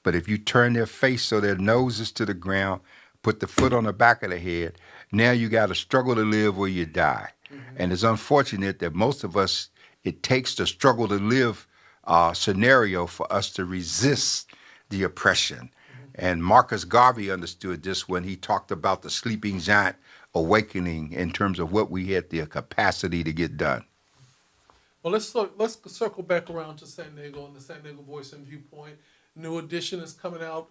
Speaker 1: But if you turn their face so their nose is to the ground, put the foot on the back of the head, Now you got to struggle to live or you die. And it's unfortunate that most of us, it takes the struggle to live scenario for us to resist the oppression. And Marcus Garvey understood this when he talked about the sleeping giant awakening in terms of what we had the capacity to get done.
Speaker 2: Well, let's circle back around to San Diego and the San Diego Voice and Viewpoint. New edition is coming out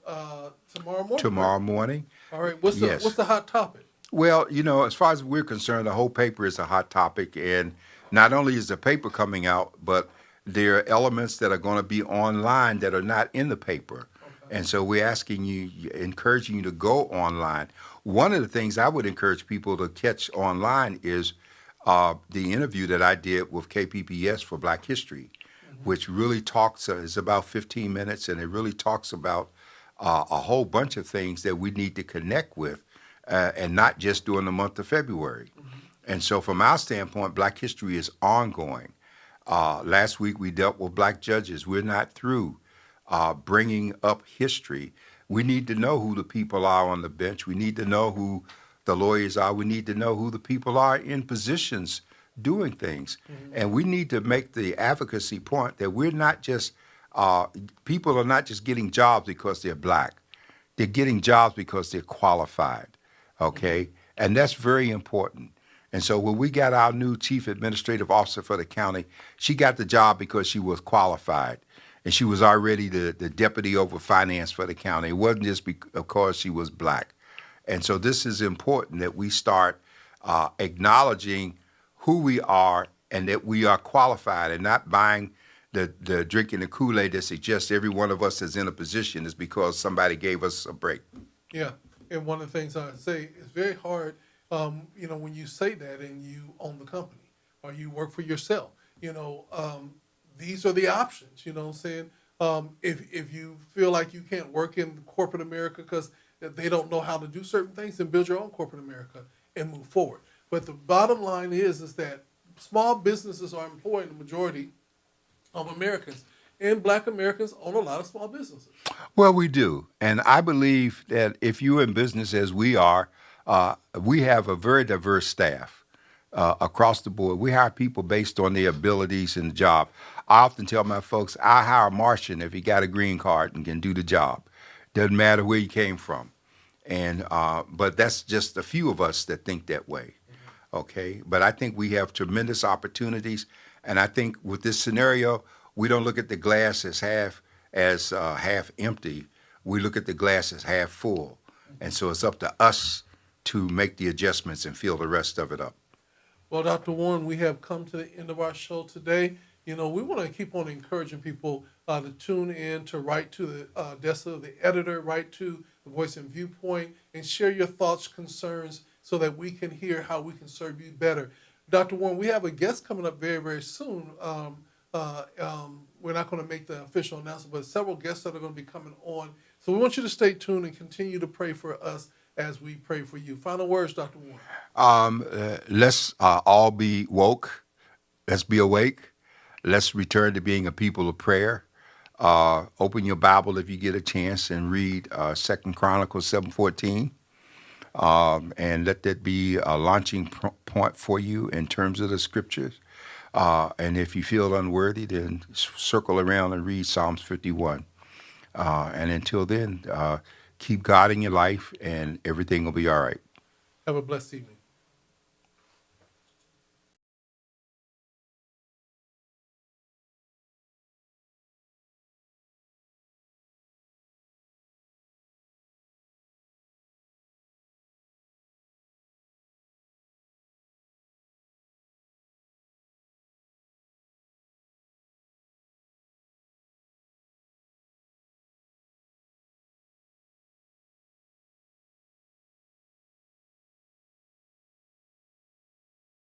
Speaker 2: tomorrow morning.
Speaker 1: Tomorrow morning.
Speaker 2: All right. What's
Speaker 1: Yes.
Speaker 2: the hot topic?
Speaker 1: Well, as far as we're concerned, the whole paper is a hot topic. And not only is the paper coming out, but there are elements that are going to be online that are not in the paper. And so we're asking you, encouraging you to go online. One of the things I would encourage people to catch online is the interview that I did with KPPS for Black History, which really talks, is about 15 minutes, and it really talks about a whole bunch of things that we need to connect with, and not just during the month of February. And so from our standpoint, Black History is ongoing. Last week we dealt with Black judges. We're not through bringing up history. We need to know who the people are on the bench. We need to know who the lawyers are. We need to know who the people are in positions doing things. And we need to make the advocacy point that we're not just, people are not just getting jobs because they're Black. They're getting jobs because they're qualified, okay? And that's very important. And so when we got our new chief administrative officer for the county, she got the job because she was qualified. And she was already the deputy over finance for the county. It wasn't just because she was Black. And so this is important that we start acknowledging who we are and that we are qualified, and not buying the drinking the Kool-Aid that suggests every one of us is in a position is because somebody gave us a break.
Speaker 2: Yeah. And one of the things I say, it's very hard, when you say that and you own the company or you work for yourself, these are the options, you know what I'm saying? If you feel like you can't work in corporate America because they don't know how to do certain things, then build your own corporate America and move forward. But the bottom line is that small businesses are employing the majority of Americans, and Black Americans own a lot of small businesses.
Speaker 1: Well, we do. And I believe that if you're in business as we are, we have a very diverse staff across the board. We hire people based on their abilities and the job. I often tell my folks, I hire a Martian if he got a green card and can do the job. Doesn't matter where he came from. And but that's just a few of us that think that way. Okay? But I think we have tremendous opportunities. And I think with this scenario, we don't look at the glass as half empty. We look at the glass as half full. And so it's up to us to make the adjustments and fill the rest of it up.
Speaker 2: Well, Dr. Warren, we have come to the end of our show today. We want to keep on encouraging people to tune in, to write to the desk of the editor, write to the Voice and Viewpoint, and share your thoughts, concerns, so that we can hear how we can serve you better. Dr. Warren, we have a guest coming up very, very soon. We're not going to make the official announcement, but several guests that are going to be coming on. So we want you to stay tuned and continue to pray for us as we pray for you. Final words, Dr. Warren.
Speaker 1: Let's all be woke. Let's be awake. Let's return to being a people of prayer. Open your Bible if you get a chance and read 2 Chronicles 7:14. And let that be a launching point for you in terms of the scriptures. And if you feel unworthy, then circle around and read Psalms 51. And until then, keep God in your life and everything will be all right.
Speaker 2: Have a blessed evening.